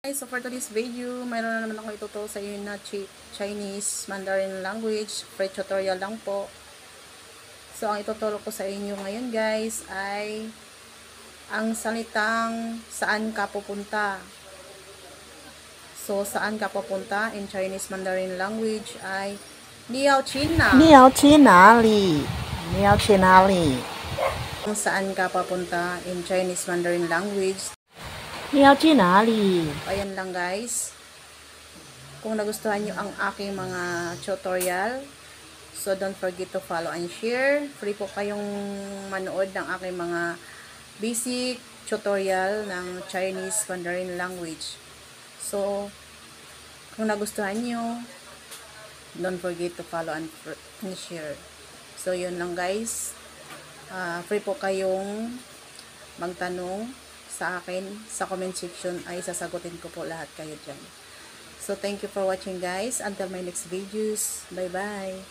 So for today's video, mayroon na naman ako ituturo sa inyo na Chinese Mandarin language, free tutorial lang po. So ang ituturo ko sa inyo ngayon guys ay ang salitang saan ka pupunta. So saan ka pupunta in Chinese Mandarin language ay你要去哪？你要去哪里？你要去哪里？ Kung saan ka papunta in Chinese Mandarin language. 你要去哪里？ Ayan lang guys. Kung nagustuhan nyo ang aking mga tutorial, so don't forget to follow and share. Free po kayong manood ng aking mga basic tutorial ng Chinese Mandarin language. So, kung nagustuhan nyo, don't forget to follow and share. So, yun lang guys. Free po kayong magtanong sa akin sa comment section, ay sasagutin ko po lahat kayo dyan. So, thank you for watching guys. Until my next videos. Bye-bye.